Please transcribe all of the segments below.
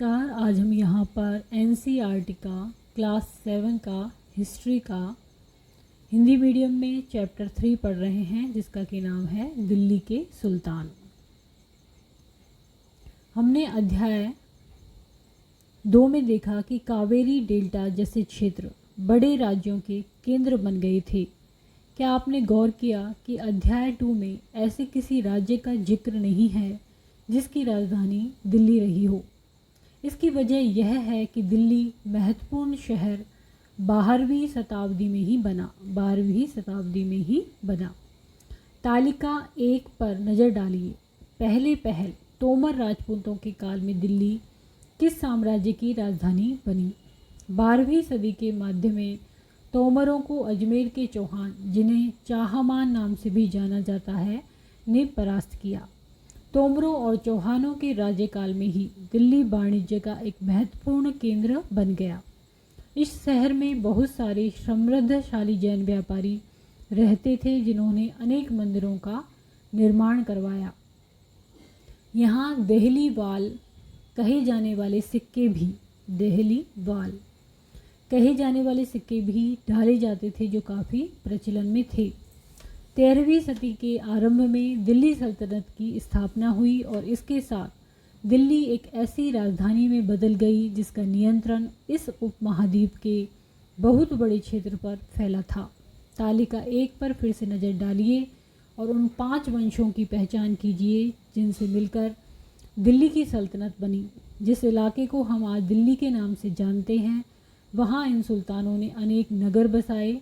नमस्कार। आज हम यहाँ पर एनसीईआरटी का क्लास 7 का हिस्ट्री का हिंदी मीडियम में चैप्टर 3 पढ़ रहे हैं, जिसका कि नाम है दिल्ली के सुल्तान। हमने अध्याय 2 में देखा कि कावेरी डेल्टा जैसे क्षेत्र बड़े राज्यों के केंद्र बन गए थे। क्या आपने गौर किया कि अध्याय 2 में ऐसे किसी राज्य का जिक्र नहीं है जिसकी राजधानी दिल्ली रही हो? इसकी वजह यह है कि दिल्ली महत्वपूर्ण शहर 12वीं शताब्दी में ही बना। तालिका 1 पर नज़र डालिए। पहल तोमर राजपूतों के काल में दिल्ली किस साम्राज्य की राजधानी बनी? 12वीं सदी के मध्य में तोमरों को अजमेर के चौहान, जिन्हें चाहमान नाम से भी जाना जाता है, ने परास्त किया। तोमरों और चौहानों के राज्यकाल में ही दिल्ली वाणिज्य का एक महत्वपूर्ण केंद्र बन गया। इस शहर में बहुत सारे समृद्धशाली जैन व्यापारी रहते थे, जिन्होंने अनेक मंदिरों का निर्माण करवाया। यहाँ देहली वाल कहे जाने वाले सिक्के भी ढाले जाते थे, जो काफ़ी प्रचलन में थे। 13वीं सदी के आरंभ में दिल्ली सल्तनत की स्थापना हुई और इसके साथ दिल्ली एक ऐसी राजधानी में बदल गई जिसका नियंत्रण इस उपमहाद्वीप के बहुत बड़े क्षेत्र पर फैला था। तालिका 1 पर फिर से नज़र डालिए और उन 5 वंशों की पहचान कीजिए जिनसे मिलकर दिल्ली की सल्तनत बनी। जिस इलाके को हम आज दिल्ली के नाम से जानते हैं, वहाँ इन सुल्तानों ने अनेक नगर बसाए।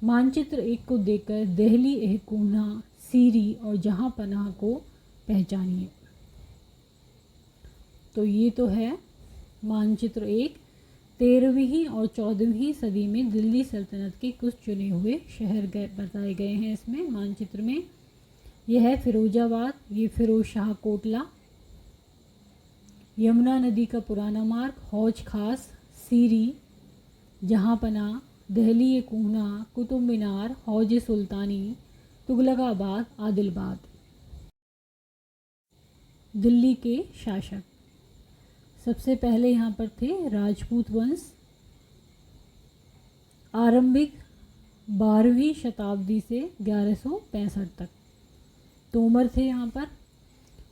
मानचित्र 1 को देखकर देहली, एहकूना, सीरी और जहाँ पनाह को पहचानिए। तो ये तो है मानचित्र 1। 13वीं और 14वीं सदी में दिल्ली सल्तनत के कुछ चुने हुए शहर बताए गए हैं इसमें मानचित्र में। यह है फिरोजाबाद, ये फिरोज शाह कोटला, यमुना नदी का पुराना मार्ग, हौज खास, सीरी, जहाँ पनाह, दहली एहकूना, कुतुब मीनार, हौज सुल्तानी, तुगलकाबाद, आदिलाबाद। दिल्ली के शासक सबसे पहले यहाँ पर थे राजपूत वंश। आरंभिक 12वीं शताब्दी से 1165 तक तोमर थे यहाँ पर।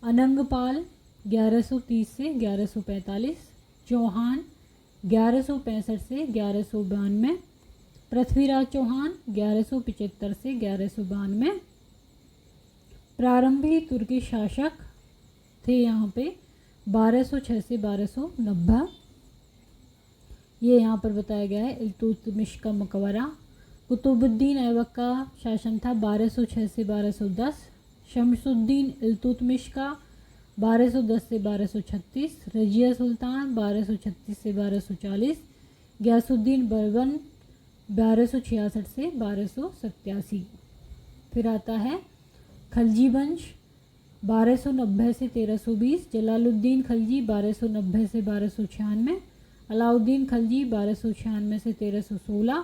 अनंगपाल 1130 से 1145, चौहान 1165 से 1192, पृथ्वीराज चौहान 1175 से 1192। प्रारंभिक तुर्की शासक थे यहाँ पे 1206 से 1290। ये यहाँ पर बताया गया है इल्तुतमिश का मकबरा। कुतुबुद्दीन ऐबक का शासन था 1206 से 1210। शमसुद्दीन इल्तुतमिश का 1210 से 1236। रजिया सुल्तान 1236 से 1240। गयासुद्दीन बलबन 1266 से 1287। फिर आता है खलजी वंश 1290 से 1320। जलालुद्दीन खलजी 1290 से 1296। अलाउद्दीन खलजी 1296 से 1316।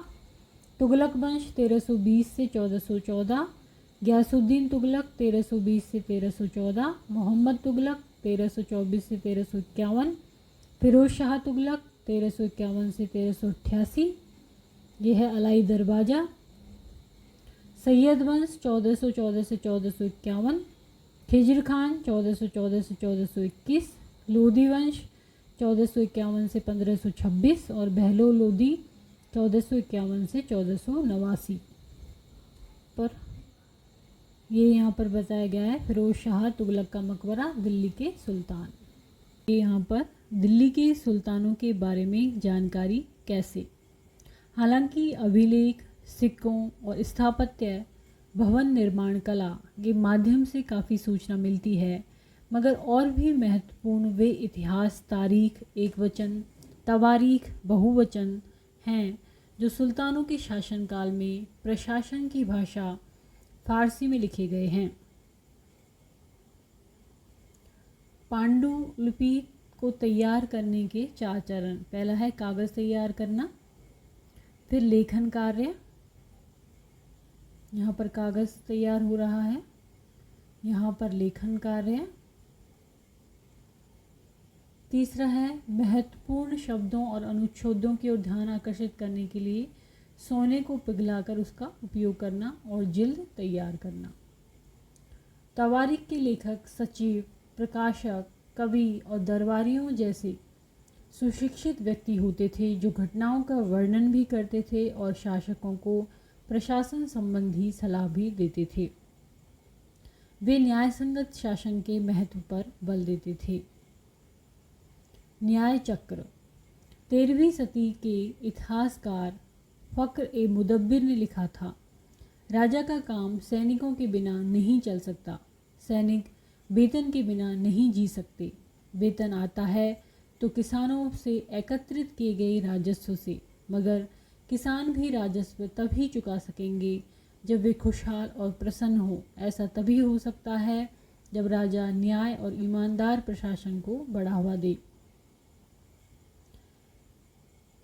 तुगलक वंश 1320 से 1414। गयासुद्दीन तुगलक 1320 से 1314। मोहम्मद तुगलक 1324 से 1351। फिरोज शाह तुगलक 1351 से 1388। यह है अलाई दरवाज़ा। सैयद वंश 1414 से 1451। खिजर खान 1414 से 1421। लोधी वंश 1451 से 1526 और बहलो लोधी 1451 से 1489 पर। ये यहाँ पर बताया गया है फिरोज शाह तुगलक का मकबरा, दिल्ली के सुल्तान। ये यहाँ पर दिल्ली के सुल्तानों के बारे में जानकारी कैसे। हालांकि अभिलेख, सिक्कों और स्थापत्य, भवन निर्माण कला के माध्यम से काफ़ी सूचना मिलती है, मगर और भी महत्वपूर्ण वे इतिहास, तारीख, एकवचन, तवारीख, बहुवचन हैं जो सुल्तानों के शासनकाल में प्रशासन की भाषा फारसी में लिखे गए हैं। पांडुलिपि को तैयार करने के 4 चरण। पहला है कागज़ तैयार करना, फिर लेखन कार्य, यहाँ पर कागज़ तैयार हो रहा है, यहाँ पर लेखन कार्य, तीसरा है महत्वपूर्ण शब्दों और अनुच्छेदों की ओर ध्यान आकर्षित करने के लिए सोने को पिघलाकर उसका उपयोग करना और जिल्द तैयार करना। तवारीख के लेखक सचिव, प्रकाशक, कवि और दरबारियों जैसे सुशिक्षित व्यक्ति होते थे जो घटनाओं का वर्णन भी करते थे और शासकों को प्रशासन संबंधी सलाह भी देते थे। वे न्यायसंगत शासन के महत्व पर बल देते थे। न्याय चक्र। 13वीं सदी के इतिहासकार फ़क्र ए मुदब्बिर ने लिखा था, राजा का काम सैनिकों के बिना नहीं चल सकता। सैनिक वेतन के बिना नहीं जी सकते। वेतन आता है तो किसानों से एकत्रित किए गए राजस्व से, मगर किसान भी राजस्व तभी चुका सकेंगे जब वे खुशहाल और प्रसन्न हो। ऐसा तभी हो सकता है जब राजा न्याय और ईमानदार प्रशासन को बढ़ावा दे।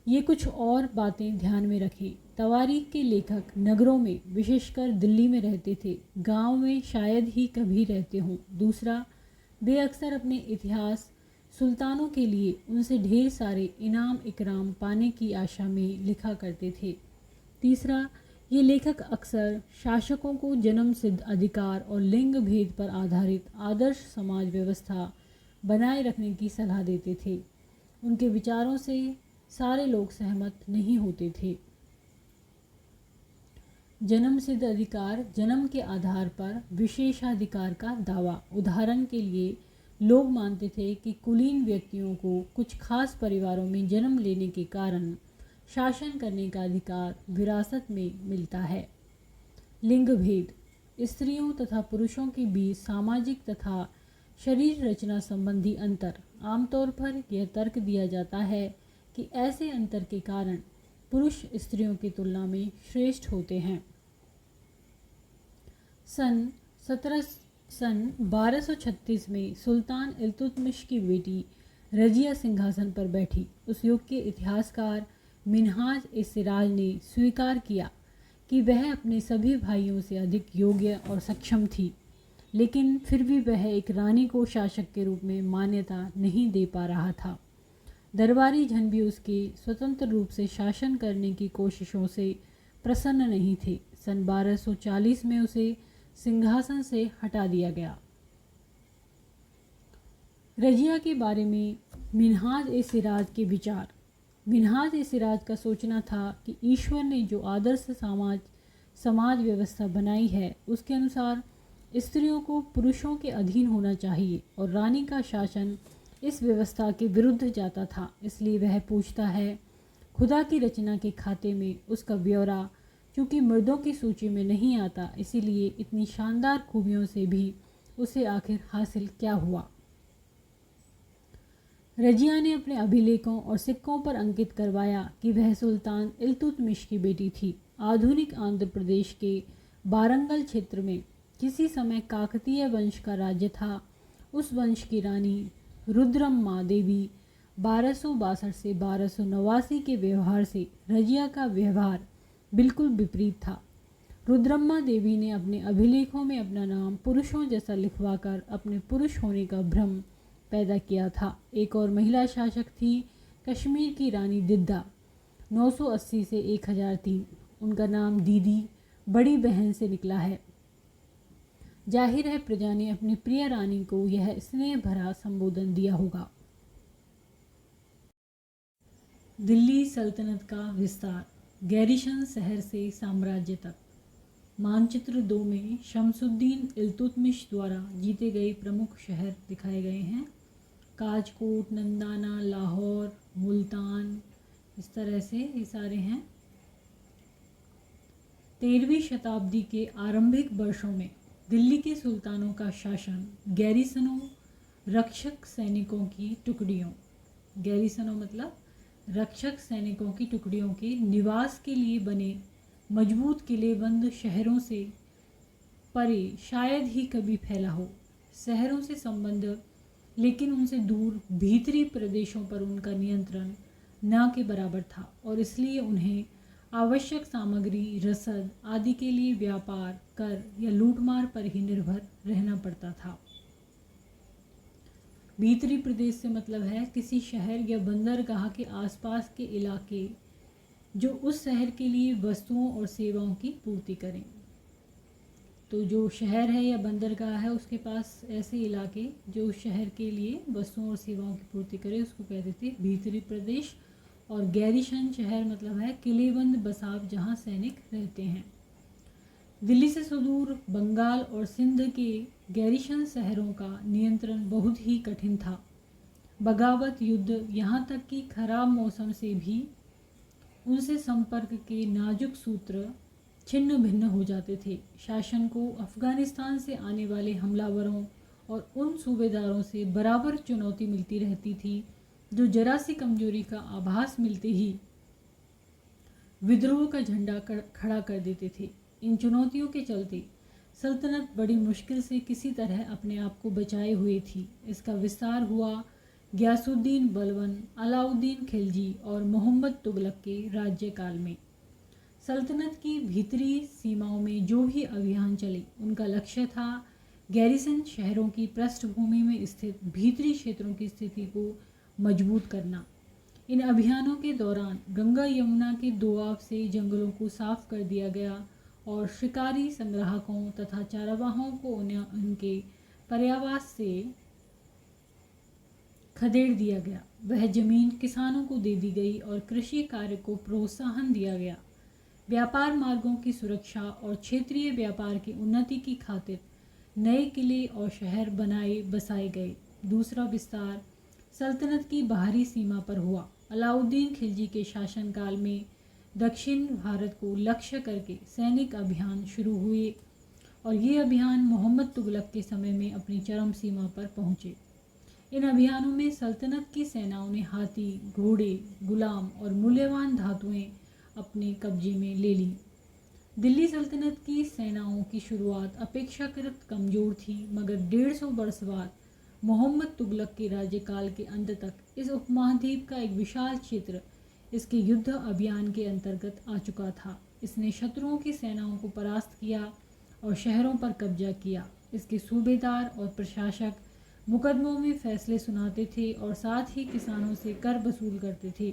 ये कुछ और बातें ध्यान में रखें। तवारीख के लेखक नगरों में, विशेषकर दिल्ली में रहते थे, गांव में शायद ही कभी रहते हों। दूसरा, वे अक्सर अपने इतिहास सुल्तानों के लिए उनसे ढेर सारे इनाम इकराम पाने की आशा में लिखा करते थे। तीसरा, ये लेखक अक्सर शासकों को जन्म सिद्ध अधिकार और लिंग भेद पर आधारित आदर्श समाज व्यवस्था बनाए रखने की सलाह देते थे। उनके विचारों से सारे लोग सहमत नहीं होते थे। जन्म सिद्ध अधिकार, जन्म के आधार पर विशेषाधिकार का दावा। उदाहरण के लिए लोग मानते थे कि कुलीन व्यक्तियों को कुछ खास परिवारों में जन्म लेने के कारण शासन करने का अधिकार विरासत में मिलता है। लिंग भेद। स्त्रियों तथा पुरुषों के बीच सामाजिक तथा शरीर रचना संबंधी अंतर। आमतौर पर यह तर्क दिया जाता है कि ऐसे अंतर के कारण पुरुष स्त्रियों की तुलना में श्रेष्ठ होते हैं। सन 1236 में सुल्तान इल्तुतमिश की बेटी रजिया सिंहासन पर बैठी। उस युग के इतिहासकार मिन्हाज-ए-सिराज ने स्वीकार किया कि वह अपने सभी भाइयों से अधिक योग्य और सक्षम थी, लेकिन फिर भी वह एक रानी को शासक के रूप में मान्यता नहीं दे पा रहा था। दरबारी जन भी उसके स्वतंत्र रूप से शासन करने की कोशिशों से प्रसन्न नहीं थे। सन 1240 में उसे सिंहासन से हटा दिया गया। रजिया के बारे में मिन्हाज-ए-सिराज के विचार। मिन्हाज-ए-सिराज का सोचना था कि ईश्वर ने जो आदर्श समाज व्यवस्था बनाई है उसके अनुसार स्त्रियों को पुरुषों के अधीन होना चाहिए और रानी का शासन इस व्यवस्था के विरुद्ध जाता था। इसलिए वह पूछता है, खुदा की रचना के खाते में उसका ब्यौरा चूँकि मर्दों की सूची में नहीं आता, इसीलिए इतनी शानदार खूबियों से भी उसे आखिर हासिल क्या हुआ। रजिया ने अपने अभिलेखों और सिक्कों पर अंकित करवाया कि वह सुल्तान इल्तुतमिश की बेटी थी। आधुनिक आंध्र प्रदेश के वारंगल क्षेत्र में किसी समय काकतीय वंश का राज्य था। उस वंश की रानी रुद्रम्मा देवी 1262 से 1289 के व्यवहार से रजिया का व्यवहार बिल्कुल विपरीत था। रुद्रम्मा देवी ने अपने अभिलेखों में अपना नाम पुरुषों जैसा लिखवाकर अपने पुरुष होने का भ्रम पैदा किया था। एक और महिला शासक थी कश्मीर की रानी दिद्दा 980 से 1003। उनका नाम दीदी, बड़ी बहन से निकला है। जाहिर है प्रजा ने अपनी प्रिय रानी को यह स्नेह भरा संबोधन दिया होगा। दिल्ली सल्तनत का विस्तार, गैरीशन शहर से साम्राज्य तक। मानचित्र 2 में शमसुद्दीन इल्तुतमिश द्वारा जीते गए प्रमुख शहर दिखाए गए हैं। काजकोट, नंदाना, लाहौर, मुल्तान, इस तरह से ये सारे हैं। 13वीं शताब्दी के आरंभिक वर्षों में दिल्ली के सुल्तानों का शासन गैरीसनों, रक्षक सैनिकों की टुकड़ियों, गैरीसनों मतलब रक्षक सैनिकों की टुकड़ियों के निवास के लिए बने मजबूत किलेबंद शहरों से परे शायद ही कभी फैला हो। शहरों से संबंध लेकिन उनसे दूर भीतरी प्रदेशों पर उनका नियंत्रण न के बराबर था और इसलिए उन्हें आवश्यक सामग्री, रसद आदि के लिए व्यापार, कर या लूटमार पर ही निर्भर रहना पड़ता था। भीतरी प्रदेश से मतलब है किसी शहर या बंदरगाह के आसपास के इलाके जो उस शहर के लिए वस्तुओं और सेवाओं की पूर्ति करें। तो जो शहर है या बंदरगाह है उसके पास ऐसे इलाके जो उस शहर के लिए वस्तुओं और सेवाओं की पूर्ति करे उसको कहते थे भीतरी प्रदेश। और गैरीशन शहर मतलब है किलेबंद बसाव जहाँ सैनिक रहते हैं। दिल्ली से सुदूर बंगाल और सिंध के गैरीशन शहरों का नियंत्रण बहुत ही कठिन था। बगावत युद्ध यहाँ तक कि खराब मौसम से भी उनसे संपर्क के नाजुक सूत्र छिन्न भिन्न हो जाते थे। शासन को अफगानिस्तान से आने वाले हमलावरों और उन सूबेदारों से बराबर चुनौती मिलती रहती थी जो जरा सी कमजोरी का आभास मिलते ही विद्रोह का झंडा खड़ा कर देते थे। इन चुनौतियों के चलते सल्तनत बड़ी मुश्किल से किसी तरह अपने आप को बचाए हुए थी। इसका विस्तार हुआ गयासुद्दीन बलबन, अलाउद्दीन खिलजी और मोहम्मद तुगलक के राज्यकाल में। सल्तनत की भीतरी सीमाओं में जो भी अभियान चले उनका लक्ष्य था गैरीसन शहरों की पृष्ठभूमि में स्थित भीतरी क्षेत्रों की स्थिति को मजबूत करना। इन अभियानों के दौरान गंगा यमुना के दोआब से जंगलों को साफ कर दिया गया और शिकारी संग्राहकों तथा चारागाहों को उनके पर्यावास से खदेड़ दिया गया। वह जमीन किसानों को दे दी गई और कृषि कार्य को प्रोत्साहन दिया गया। व्यापार मार्गों की सुरक्षा और क्षेत्रीय व्यापार की उन्नति की खातिर नए किले और शहर बसाए गए। दूसरा विस्तार सल्तनत की बाहरी सीमा पर हुआ। अलाउद्दीन खिलजी के शासनकाल में दक्षिण भारत को लक्ष्य करके सैनिक अभियान शुरू हुए और ये अभियान मोहम्मद तुगलक के समय में अपनी चरम सीमा पर पहुँचे। इन अभियानों में सल्तनत की सेनाओं ने हाथी, घोड़े, गुलाम और मूल्यवान धातुएं अपने कब्जे में ले ली। दिल्ली सल्तनत की सेनाओं की शुरुआत अपेक्षाकृत कमज़ोर थी, मगर 150 वर्ष बाद मोहम्मद तुगलक के राज्यकाल के अंत तक इस उपमहाद्वीप का एक विशाल क्षेत्र इसके युद्ध अभियान के अंतर्गत आ चुका था। इसने शत्रुओं की सेनाओं को परास्त किया और शहरों पर कब्जा किया। इसके सूबेदार और प्रशासक मुकदमों में फैसले सुनाते थे और साथ ही किसानों से कर वसूल करते थे।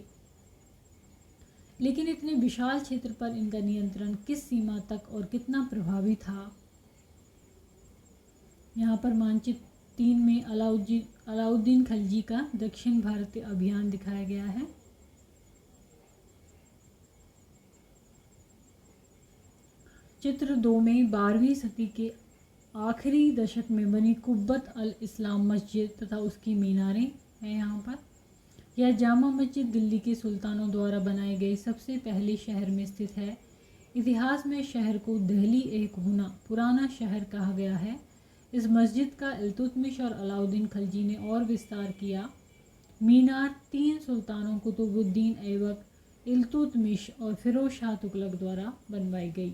लेकिन इतने विशाल क्षेत्र पर इनका नियंत्रण किस सीमा तक और कितना प्रभावी था? यहाँ पर मानचित्र 3 में अलाउद्दीन खिलजी का दक्षिण भारतीय अभियान दिखाया गया है। चित्र 2 में 12वीं सदी के आखिरी दशक में बनी कुब्बत अल इस्लाम मस्जिद तथा उसकी मीनारें हैं। यहाँ पर यह जामा मस्जिद दिल्ली के सुल्तानों द्वारा बनाए गए सबसे पहले शहर में स्थित है। इतिहास में शहर को दहली ए कुहना पुराना शहर कहा गया है। इस मस्जिद का इल्तुतमिश और अलाउद्दीन खिलजी ने और विस्तार किया। मीनार 3 सुल्तानों कुतुबुद्दीन ऐबक, इल्तुतमिश और फिरोज शाह तुगलक द्वारा बनवाई गई।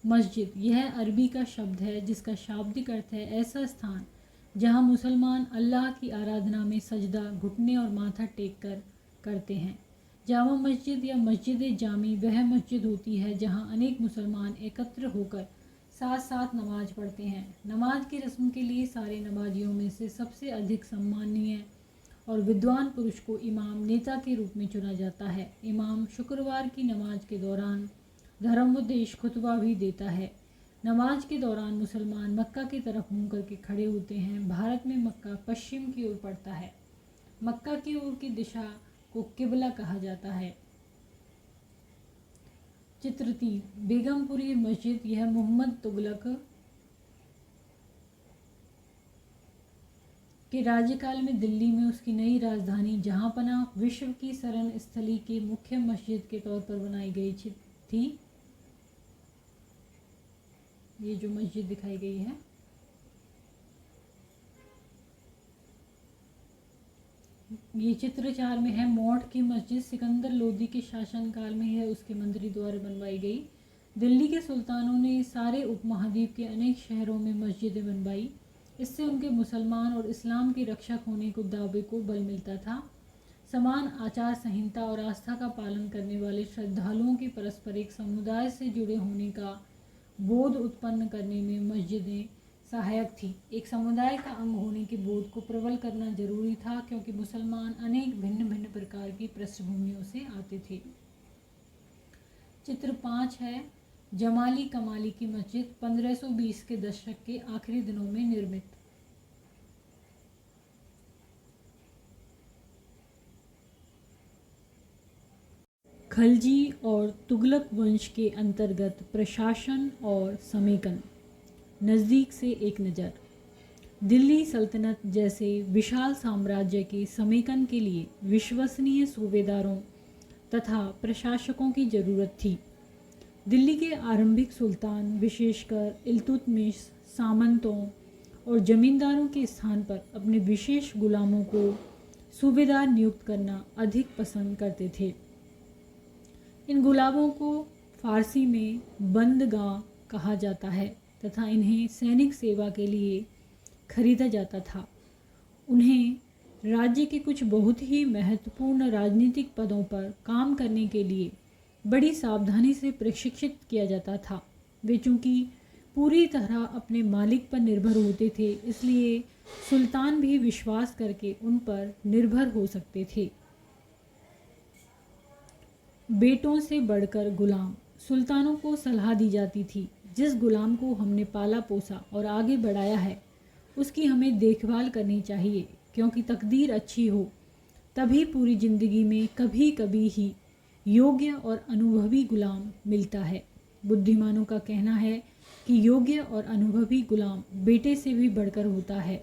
मस्जिद यह अरबी का शब्द है जिसका शाब्दिक अर्थ है ऐसा स्थान जहाँ मुसलमान अल्लाह की आराधना में सजदा, घुटने और माथा टेक कर करते हैं। जामा मस्जिद या मस्जिद जामी वह मस्जिद होती है जहाँ अनेक मुसलमान एकत्र होकर साथ साथ नमाज पढ़ते हैं। नमाज की रस्म के लिए सारे नमाजियों में से सबसे अधिक सम्माननीय और विद्वान पुरुष को इमाम नेता के रूप में चुना जाता है। इमाम शुक्रवार की नमाज के दौरान धर्मोपदेश खुतबा भी देता है। नमाज के दौरान मुसलमान मक्का की तरफ मुंह करके खड़े होते हैं। भारत में मक्का पश्चिम की ओर पड़ता है। मक्का की ओर की दिशा को किबला कहा जाता है। चित्र 3 बेगमपुरी मस्जिद यह मोहम्मद तुगलक के राज्यकाल में दिल्ली में उसकी नई राजधानी जहांपना विश्व की शरण स्थली के मुख्य मस्जिद के तौर पर बनाई गई थी। ये जो मस्जिद दिखाई गई है ये चित्र 4 में है। मौठ की मस्जिद सिकंदर लोदी के शासनकाल में है उसके मंत्री द्वारा बनवाई गई। दिल्ली के सुल्तानों ने सारे उपमहाद्वीप के अनेक शहरों में मस्जिदें बनवाई। इससे उनके मुसलमान और इस्लाम के रक्षक होने को दावे को बल मिलता था। समान आचार संहिता और आस्था का पालन करने वाले श्रद्धालुओं के परस्पर एक समुदाय से जुड़े होने का बोध उत्पन्न करने में मस्जिदें सहायक थी। एक समुदाय का अंग होने के बोध को प्रबल करना जरूरी था, क्योंकि मुसलमान अनेक भिन्न भिन्न प्रकार की पृष्ठभूमियों से आते थे। चित्र 5 है जमाली कमाली की मस्जिद, 1520 के दशक के आखिरी दिनों में निर्मित। खलजी और तुगलक वंश के अंतर्गत प्रशासन और समेकन। नज़दीक से एक नज़र। दिल्ली सल्तनत जैसे विशाल साम्राज्य के समेकन के लिए विश्वसनीय सूबेदारों तथा प्रशासकों की ज़रूरत थी। दिल्ली के आरंभिक सुल्तान विशेषकर इल्तुतमिश सामंतों और जमींदारों के स्थान पर अपने विशेष गुलामों को सूबेदार नियुक्त करना अधिक पसंद करते थे। इन गुलामों को फारसी में बंदगां कहा जाता है तथा इन्हें सैनिक सेवा के लिए खरीदा जाता था। उन्हें राज्य के कुछ बहुत ही महत्वपूर्ण राजनीतिक पदों पर काम करने के लिए बड़ी सावधानी से प्रशिक्षित किया जाता था। वे चूँकि पूरी तरह अपने मालिक पर निर्भर होते थे, इसलिए सुल्तान भी विश्वास करके उन पर निर्भर हो सकते थे। बेटों से बढ़कर गुलाम। सुल्तानों को सलाह दी जाती थी, जिस गुलाम को हमने पाला पोसा और आगे बढ़ाया है उसकी हमें देखभाल करनी चाहिए, क्योंकि तकदीर अच्छी हो तभी पूरी ज़िंदगी में कभी कभी ही योग्य और अनुभवी गुलाम मिलता है। बुद्धिमानों का कहना है कि योग्य और अनुभवी गुलाम बेटे से भी बढ़कर होता है।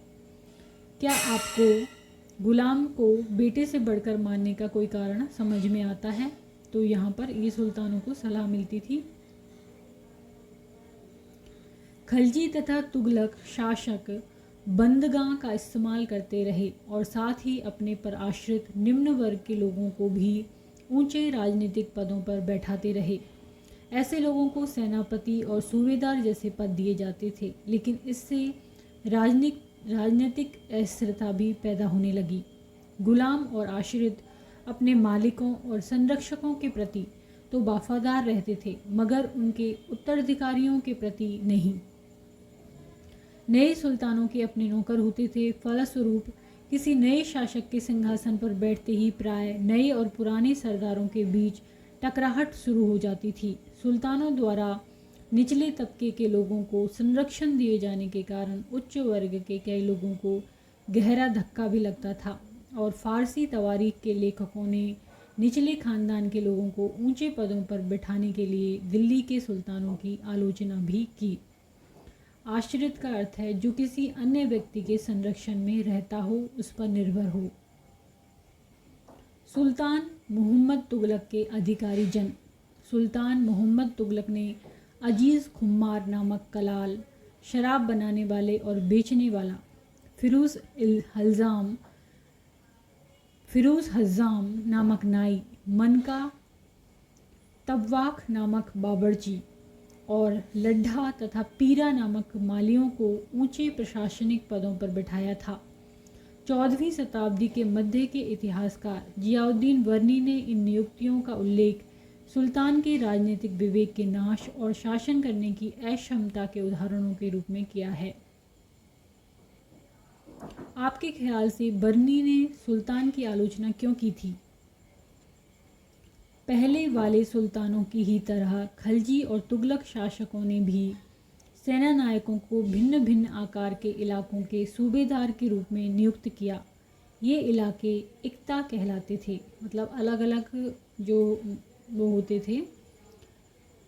क्या आपको गुलाम को बेटे से बढ़कर मानने का कोई कारण समझ में आता है? तो यहाँ पर ये सुल्तानों को सलाह मिलती थी। खलजी तथा तुगलक शासक बंदगां का इस्तेमाल करते रहे और साथ ही अपने पर आश्रित निम्न वर्ग के लोगों को भी ऊंचे राजनीतिक पदों पर बैठाते रहे। ऐसे लोगों को सेनापति और सूबेदार जैसे पद दिए जाते थे, लेकिन इससे राजनीतिक अस्थिरता भी पैदा होने लगी। गुलाम और आश्रित अपने मालिकों और संरक्षकों के प्रति तो वफादार रहते थे, मगर उनके उत्तराधिकारियों के प्रति नहीं। नए सुल्तानों के अपने नौकर होते थे। फलस्वरूप किसी नए शासक के सिंहासन पर बैठते ही प्राय नए और पुराने सरदारों के बीच टकराहट शुरू हो जाती थी। सुल्तानों द्वारा निचले तबके के लोगों को संरक्षण दिए जाने के कारण उच्च वर्ग के कई लोगों को गहरा धक्का भी लगता था, और फारसी तवारीख के लेखकों ने निचले खानदान के लोगों को ऊंचे पदों पर बिठाने के लिए दिल्ली के सुल्तानों की आलोचना भी की। आश्रित का अर्थ है जो किसी अन्य व्यक्ति के संरक्षण में रहता हो, उस पर निर्भर हो। सुल्तान मोहम्मद तुगलक के अधिकारी जन। सुल्तान मोहम्मद तुगलक ने अजीज़ खुम्मार नामक कलाल, शराब बनाने वाले और बेचने वाला, फिरोज़ हज़ाम नामक नाई, मनका तब्वाख नामक बावर्ची और लड्ढा तथा पीरा नामक मालियों को ऊंचे प्रशासनिक पदों पर बिठाया था। 14वीं शताब्दी के मध्य के इतिहासकार जियाउद्दीन वर्नी ने इन नियुक्तियों का उल्लेख सुल्तान के राजनीतिक विवेक के नाश और शासन करने की अक्षमता के उदाहरणों के रूप में किया है। आपके ख्याल से बर्नी ने सुल्तान की आलोचना क्यों की थी? पहले वाले सुल्तानों की ही तरह खलजी और तुगलक शासकों ने भी सेना नायकों को भिन्न भिन्न आकार के इलाकों के सूबेदार के रूप में नियुक्त किया। ये इलाके इक्ता कहलाते थे, मतलब अलग अलग जो वो होते थे,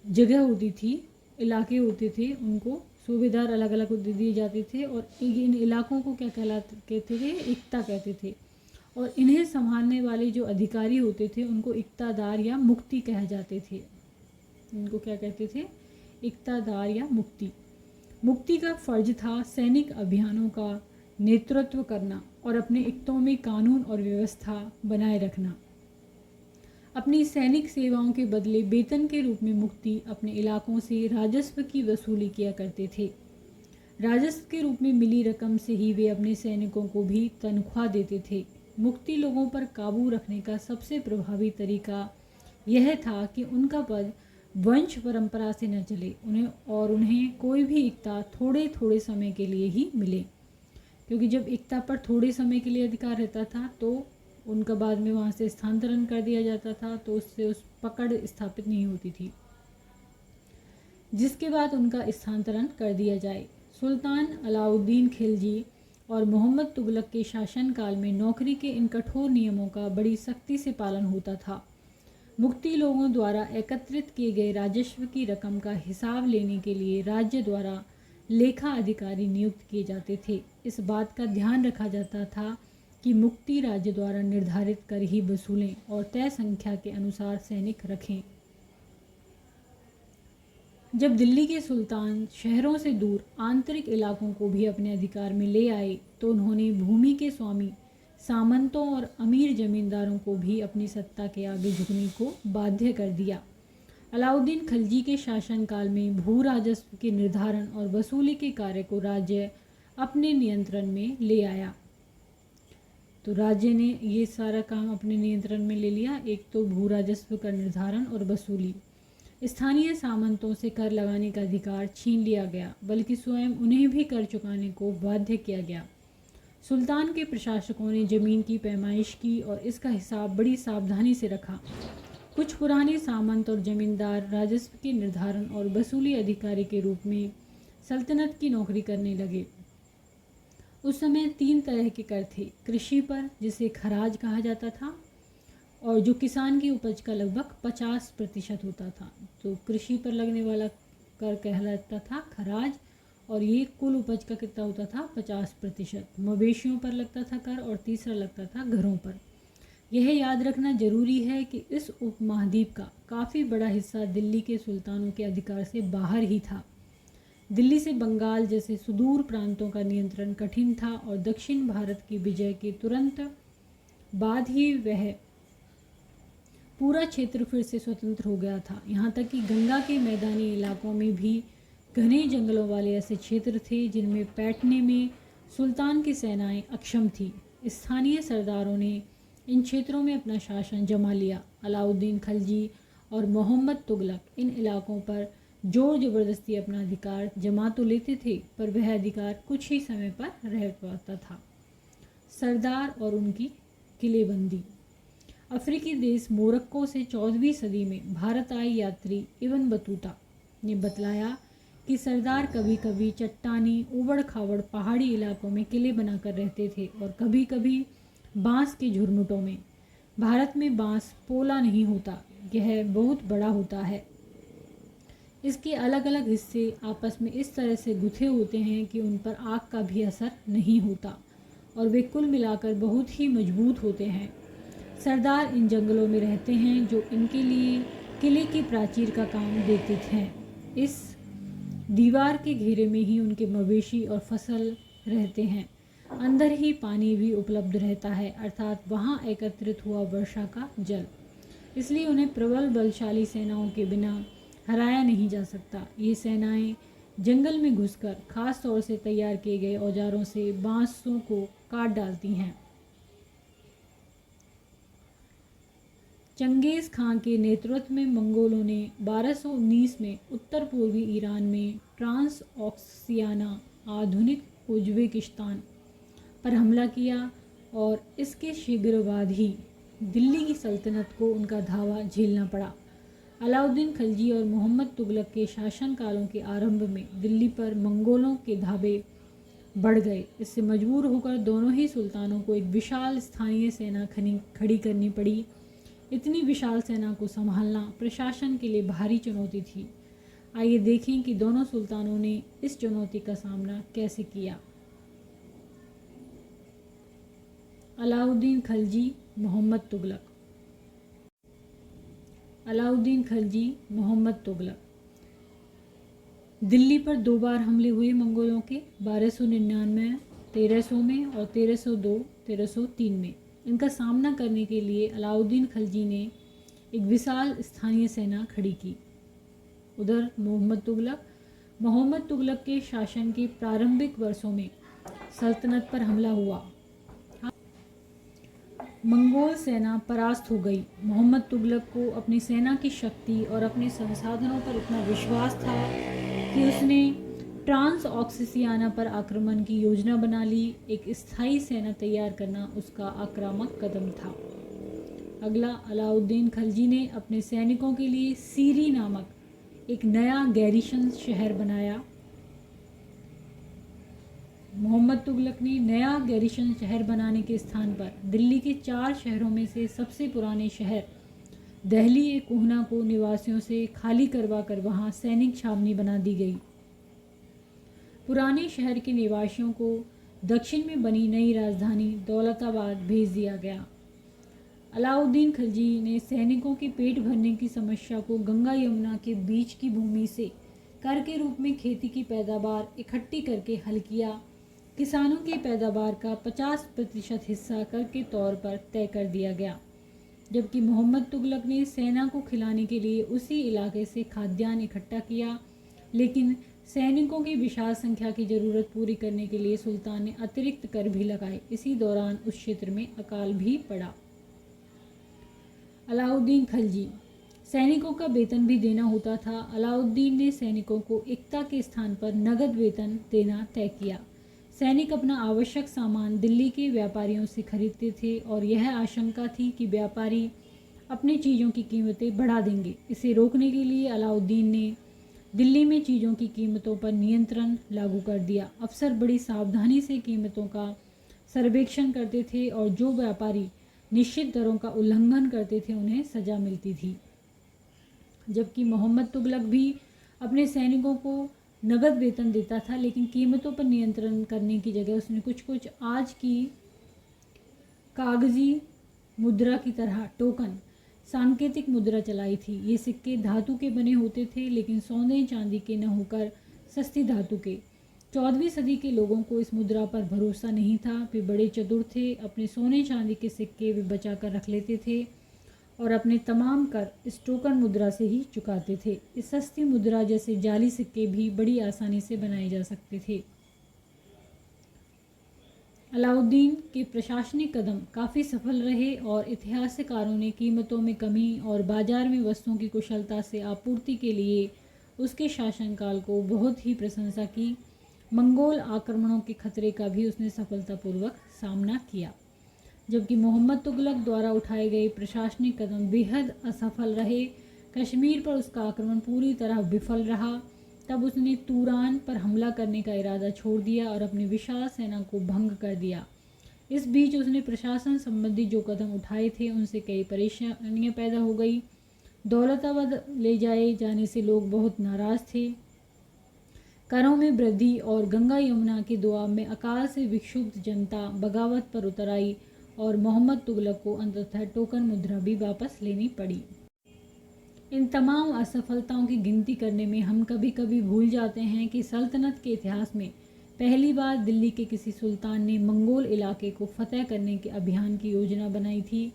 जगह होती थी, इलाके होते थे, उनको सूबेदार अलग अलग दिए जाते थे और इन इलाकों को क्या कहते थे? इक्ता कहते थे। और इन्हें संभालने वाले जो अधिकारी होते थे उनको इक्तादार या मुक्ति कहा जाते थे। इनको क्या कहते थे? इक्तादार या मुक्ति। मुक्ति का फर्ज था सैनिक अभियानों का नेतृत्व करना और अपने इक्तों में कानून और व्यवस्था बनाए रखना। अपनी सैनिक सेवाओं के बदले वेतन के रूप में मुक्ति अपने इलाकों से राजस्व की वसूली किया करते थे। राजस्व के रूप में मिली रकम से ही वे अपने सैनिकों को भी तनख्वाह देते थे। मुक्ति लोगों पर काबू रखने का सबसे प्रभावी तरीका यह था कि उनका पद वंश परंपरा से न चले, उन्हें कोई भी एकता थोड़े थोड़े समय के लिए ही मिले, क्योंकि जब एकता पर थोड़े समय के लिए अधिकार रहता था तो उनका बाद में वहाँ से स्थानांतरण कर दिया जाता था, तो उससे उस पकड़ स्थापित नहीं होती थी, जिसके बाद उनका स्थानांतरण कर दिया जाए। सुल्तान अलाउद्दीन खिलजी और मोहम्मद तुगलक के शासनकाल में नौकरी के इन कठोर नियमों का बड़ी सख्ती से पालन होता था। मुक्ति लोगों द्वारा एकत्रित किए गए राजस्व की रकम का हिसाब लेने के लिए राज्य द्वारा लेखा अधिकारी नियुक्त किए जाते थे। इस बात का ध्यान रखा जाता था कि मुक्ति राज्य द्वारा निर्धारित कर ही वसूलें और तय संख्या के अनुसार सैनिक रखें। जब दिल्ली के सुल्तान शहरों से दूर आंतरिक इलाकों को भी अपने अधिकार में ले आए तो उन्होंने भूमि के स्वामी, सामंतों और अमीर जमींदारों को भी अपनी सत्ता के आगे झुकने को बाध्य कर दिया। अलाउद्दीन खिलजी के शासनकाल में भू राजस्व के निर्धारण और वसूली के कार्य को राज्य अपने नियंत्रण में ले आया। तो राज्य ने ये सारा काम अपने नियंत्रण में ले लिया। एक तो भू राजस्व का निर्धारण और वसूली, स्थानीय सामंतों से कर लगाने का अधिकार छीन लिया गया, बल्कि स्वयं उन्हें भी कर चुकाने को बाध्य किया गया। सुल्तान के प्रशासकों ने जमीन की पैमाइश की और इसका हिसाब बड़ी सावधानी से रखा। कुछ पुराने सामंत और जमींदार राजस्व के निर्धारण और वसूली अधिकारी के रूप में सल्तनत की नौकरी करने लगे। उस समय 3 तरह के कर थे। कृषि पर, जिसे खराज कहा जाता था, और जो किसान की उपज का लगभग 50% होता था। तो कृषि पर लगने वाला कर कहलाता था खराज, और ये कुल उपज का कितना होता था 50%। मवेशियों पर लगता था कर, और तीसरा लगता था घरों पर। यह याद रखना जरूरी है कि इस उपमहाद्वीप का काफ़ी बड़ा हिस्सा दिल्ली के सुल्तानों के अधिकार से बाहर ही था। दिल्ली से बंगाल जैसे सुदूर प्रांतों का नियंत्रण कठिन था, और दक्षिण भारत की विजय के तुरंत बाद ही वह पूरा क्षेत्र फिर से स्वतंत्र हो गया था। यहाँ तक कि गंगा के मैदानी इलाकों में भी घने जंगलों वाले ऐसे क्षेत्र थे जिनमें बैठने में सुल्तान की सेनाएं अक्षम थी। स्थानीय सरदारों ने इन क्षेत्रों में अपना शासन जमा लिया। अलाउद्दीन खिलजी और मोहम्मद तुगलक इन इलाकों पर जोर जबरदस्ती अपना अधिकार जमा तो लेते थे, पर वह अधिकार कुछ ही समय पर रह पाता था। सरदार और उनकी किलेबंदी। अफ्रीकी देश मोरक्को से 14वीं सदी में भारत आए यात्री इब्न बतूता ने बतलाया कि सरदार कभी कभी चट्टानी उबड़ खाबड़ पहाड़ी इलाकों में किले बनाकर रहते थे, और कभी कभी बांस के झुरमुटों में। भारत में बांस पोला नहीं होता, यह बहुत बड़ा होता है। इसके अलग अलग हिस्से आपस में इस तरह से गुथे होते हैं कि उन पर आग का भी असर नहीं होता, और वे कुल मिलाकर बहुत ही मजबूत होते हैं। सरदार इन जंगलों में रहते हैं जो इनके लिए किले की प्राचीर का काम देते थे। इस दीवार के घेरे में ही उनके मवेशी और फसल रहते हैं। अंदर ही पानी भी उपलब्ध रहता है, अर्थात वहाँ एकत्रित हुआ वर्षा का जल। इसलिए उन्हें प्रबल बलशाली सेनाओं के बिना हराया नहीं जा सकता। ये सेनाएं जंगल में घुसकर खास तौर से तैयार किए गए औजारों से बांसों को काट डालती हैं। चंगेज़ खां के नेतृत्व में मंगोलों ने 1219 में उत्तर पूर्वी ईरान में ट्रांस ऑक्सियाना, आधुनिक उज्बेकिस्तान पर हमला किया, और इसके शीघ्र बाद ही दिल्ली की सल्तनत को उनका धावा झेलना पड़ा। अलाउद्दीन खिलजी और मोहम्मद तुगलक के शासनकालों के आरंभ में दिल्ली पर मंगोलों के धावे बढ़ गए। इससे मजबूर होकर दोनों ही सुल्तानों को एक विशाल स्थानीय सेना खड़ी करनी पड़ी। इतनी विशाल सेना को संभालना प्रशासन के लिए भारी चुनौती थी। आइए देखें कि दोनों सुल्तानों ने इस चुनौती का सामना कैसे किया। अलाउद्दीन खिलजी, मोहम्मद तुगलक। अलाउद्दीन खिलजी, मोहम्मद तुगलक। दिल्ली पर 2 बार हमले हुए मंगोलों के, 1299 1300 में और 1302 1303 में। इनका सामना करने के लिए अलाउद्दीन खिलजी ने एक विशाल स्थानीय सेना खड़ी की। उधर मोहम्मद तुगलक के शासन के प्रारंभिक वर्षों में सल्तनत पर हमला हुआ। मंगोल सेना परास्त हो गई। मोहम्मद तुगलक को अपनी सेना की शक्ति और अपने संसाधनों पर इतना विश्वास था कि उसने ट्रांस ऑक्सिसियाना पर आक्रमण की योजना बना ली। एक स्थायी सेना तैयार करना उसका आक्रामक कदम था। अगला, अलाउद्दीन खलजी ने अपने सैनिकों के लिए सीरी नामक एक नया गैरिशन शहर बनाया। मोहम्मद तुगलक ने नया गैरिशन शहर बनाने के स्थान पर दिल्ली के 4 शहरों में से सबसे पुराने शहर दहली कोहना को निवासियों से खाली करवा कर वहाँ सैनिक छावनी बना दी गई। पुराने शहर के निवासियों को दक्षिण में बनी नई राजधानी दौलताबाद भेज दिया गया। अलाउद्दीन खलजी ने सैनिकों के पेट भरने की समस्या को गंगा यमुना के बीच की भूमि से कर के रूप में खेती की पैदावार इकट्ठी करके हल किया। किसानों की पैदावार का 50% हिस्सा कर के तौर पर तय कर दिया गया, जबकि मोहम्मद तुगलक ने सेना को खिलाने के लिए उसी इलाके से खाद्यान्न इकट्ठा किया। लेकिन सैनिकों की विशाल संख्या की ज़रूरत पूरी करने के लिए सुल्तान ने अतिरिक्त कर भी लगाए। इसी दौरान उस क्षेत्र में अकाल भी पड़ा। अलाउद्दीन खलजी, सैनिकों का वेतन भी देना होता था। अलाउद्दीन ने सैनिकों को एकता के स्थान पर नगद वेतन देना तय किया। सैनिक अपना आवश्यक सामान दिल्ली के व्यापारियों से खरीदते थे और यह आशंका थी कि व्यापारी अपनी चीज़ों की कीमतें बढ़ा देंगे। इसे रोकने के लिए अलाउद्दीन ने दिल्ली में चीज़ों की कीमतों पर नियंत्रण लागू कर दिया। अफसर बड़ी सावधानी से कीमतों का सर्वेक्षण करते थे और जो व्यापारी निश्चित दरों का उल्लंघन करते थे उन्हें सज़ा मिलती थी। जबकि मोहम्मद तुगलक भी अपने सैनिकों को नगद वेतन देता था, लेकिन कीमतों पर नियंत्रण करने की जगह उसने कुछ कुछ आज की कागजी मुद्रा की तरह टोकन सांकेतिक मुद्रा चलाई थी। ये सिक्के धातु के बने होते थे, लेकिन सोने चांदी के न होकर सस्ती धातु के। 14वीं सदी के लोगों को इस मुद्रा पर भरोसा नहीं था। वे बड़े चतुर थे। अपने सोने चांदी के सिक्के वे बचा कर रख लेते थे और अपने तमाम कर इस टोकन मुद्रा से ही चुकाते थे। इस सस्ती मुद्रा जैसे जाली सिक्के भी बड़ी आसानी से बनाए जा सकते थे। अलाउद्दीन के प्रशासनिक कदम काफ़ी सफल रहे और इतिहासकारों ने कीमतों में कमी और बाजार में वस्तुओं की कुशलता से आपूर्ति के लिए उसके शासनकाल को बहुत ही प्रशंसा की। मंगोल आक्रमणों के खतरे का भी उसने सफलतापूर्वक सामना किया। जबकि मोहम्मद तुगलक द्वारा उठाए गए प्रशासनिक कदम बेहद असफल रहे। कश्मीर पर उसका आक्रमण पूरी तरह विफल रहा। तब उसने तूरान पर हमला करने का इरादा छोड़ दिया और अपनी विशाल सेना को भंग कर दिया। इस बीच उसने प्रशासन संबंधी जो कदम उठाए थे उनसे कई परेशानियां पैदा हो गई। दौलताबाद ले जाए जाने से लोग बहुत नाराज़ थे। करों में वृद्धि और गंगा यमुना के दुआब में अकाल से विक्षुब्ध जनता बगावत पर उतर आई और मोहम्मद तुगलक को अंततः टोकन मुद्रा भी वापस लेनी पड़ी। इन तमाम असफलताओं की गिनती करने में हम कभी कभी भूल जाते हैं कि सल्तनत के इतिहास में पहली बार दिल्ली के किसी सुल्तान ने मंगोल इलाके को फतह करने के अभियान की योजना बनाई थी।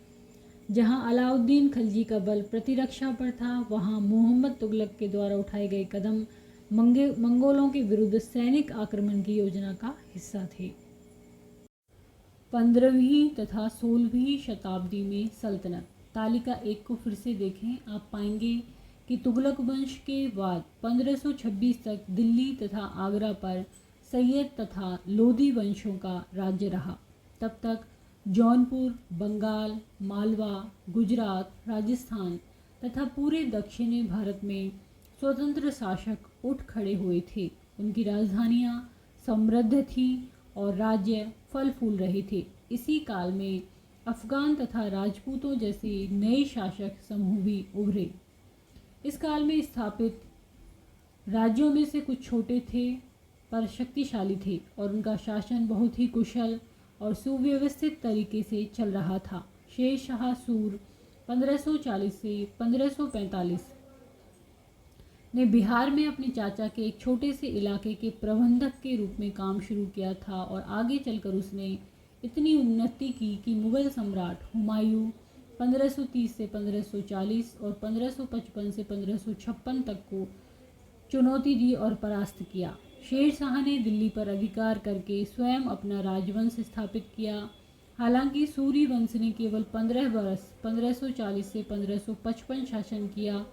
जहां अलाउद्दीन खलजी का बल प्रतिरक्षा पर था, वहां मोहम्मद तुगलक के द्वारा उठाए गए कदम मंगोलों के विरुद्ध सैनिक आक्रमण की योजना का हिस्सा थे। 15वीं तथा 16वीं शताब्दी में सल्तनत। तालिका 1 को फिर से देखें। आप पाएंगे कि तुगलक वंश के बाद 1526 तक दिल्ली तथा आगरा पर सैयद तथा लोधी वंशों का राज्य रहा। तब तक जौनपुर, बंगाल, मालवा, गुजरात, राजस्थान तथा पूरे दक्षिणी भारत में स्वतंत्र शासक उठ खड़े हुए थे। उनकी राजधानियाँ समृद्ध थीं और राज्य फल फूल रहे थे। इसी काल में अफगान तथा राजपूतों जैसे नए शासक समूह भी उभरे। इस काल में स्थापित राज्यों में से कुछ छोटे थे पर शक्तिशाली थे और उनका शासन बहुत ही कुशल और सुव्यवस्थित तरीके से चल रहा था। शेर शाह सूर 1540 से 1545 ने बिहार में अपने चाचा के एक छोटे से इलाके के प्रबंधक के रूप में काम शुरू किया था और आगे चलकर उसने इतनी उन्नति की कि मुग़ल सम्राट हुमायूं 1530 से 1540 और 1555 से 1556 तक को चुनौती दी और परास्त किया। शेर शाह ने दिल्ली पर अधिकार करके स्वयं अपना राजवंश स्थापित किया। हालांकि सूर्यवंश ने केवल 15 वर्ष 1540 से 1555 शासन किया,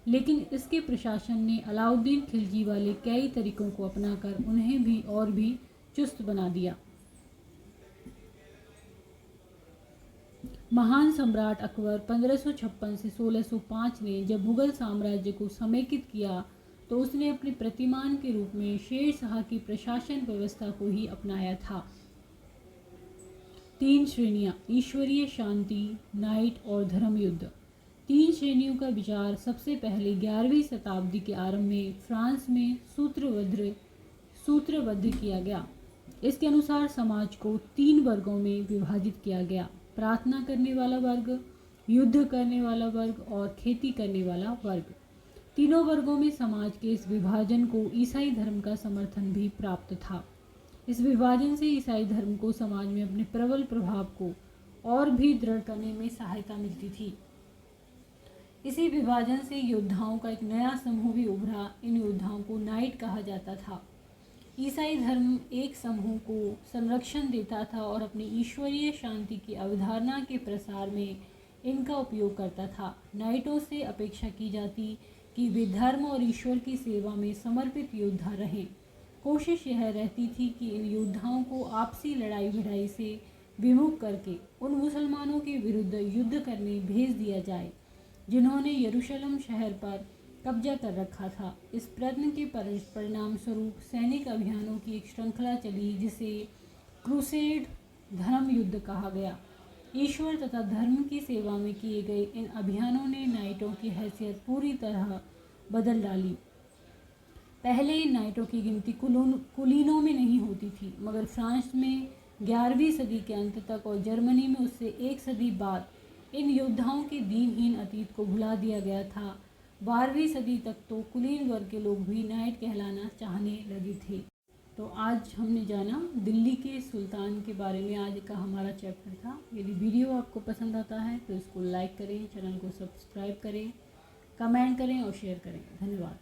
लेकिन इसके प्रशासन ने अलाउद्दीन खिलजी वाले कई तरीकों को अपनाकर उन्हें भी और भी चुस्त बना दिया। महान सम्राट अकबर 1556 से 1605 ने जब मुगल साम्राज्य को समेकित किया तो उसने अपने प्रतिमान के रूप में शेर शाह की प्रशासन व्यवस्था को ही अपनाया था। 3 श्रेणियां, ईश्वरीय शांति, नाइट और धर्म युद्ध। 3 श्रेणियों का विचार सबसे पहले 11वीं शताब्दी के आरंभ में फ्रांस में सूत्रबद्ध किया गया। इसके अनुसार समाज को 3 वर्गों में विभाजित किया गया: प्रार्थना करने वाला वर्ग, युद्ध करने वाला वर्ग और खेती करने वाला वर्ग। तीनों वर्गों में समाज के इस विभाजन को ईसाई धर्म का समर्थन भी प्राप्त था। इस विभाजन से ईसाई धर्म को समाज में अपने प्रबल प्रभाव को और भी दृढ़ करने में सहायता मिलती थी। इसी विभाजन से योद्धाओं का एक नया समूह भी उभरा। इन योद्धाओं को नाइट कहा जाता था। ईसाई धर्म एक समूह को संरक्षण देता था और अपनी ईश्वरीय शांति की अवधारणा के प्रसार में इनका उपयोग करता था। नाइटों से अपेक्षा की जाती कि वे धर्म और ईश्वर की सेवा में समर्पित योद्धा रहें। कोशिश यह रहती थी कि इन योद्धाओं को आपसी लड़ाई भिड़ाई से विमुख करके उन मुसलमानों के विरुद्ध युद्ध करने भेज दिया जाए जिन्होंने यरूशलेम शहर पर कब्जा कर रखा था। इस प्रयत्न के परिणाम स्वरूप सैनिक अभियानों की एक श्रृंखला चली जिसे क्रूसेड धर्म युद्ध कहा गया। ईश्वर तथा धर्म की सेवा में किए गए इन अभियानों ने नाइटों की हैसियत पूरी तरह बदल डाली। पहले इन नाइटों की गिनती कुलीनों में नहीं होती थी, मगर फ्रांस में 11वीं सदी के अंत तक और जर्मनी में उससे 1 सदी बाद इन योद्धाओं के दीनहीन अतीत को भुला दिया गया था। 12वीं सदी तक तो कुलीन वर्ग के लोग भी नाइट कहलाना चाहने लगे थे। तो आज हमने जाना दिल्ली के सुल्तान के बारे में। आज का हमारा चैप्टर था। यदि वीडियो आपको पसंद आता है तो इसको लाइक करें, चैनल को सब्सक्राइब करें, कमेंट करें और शेयर करें। धन्यवाद।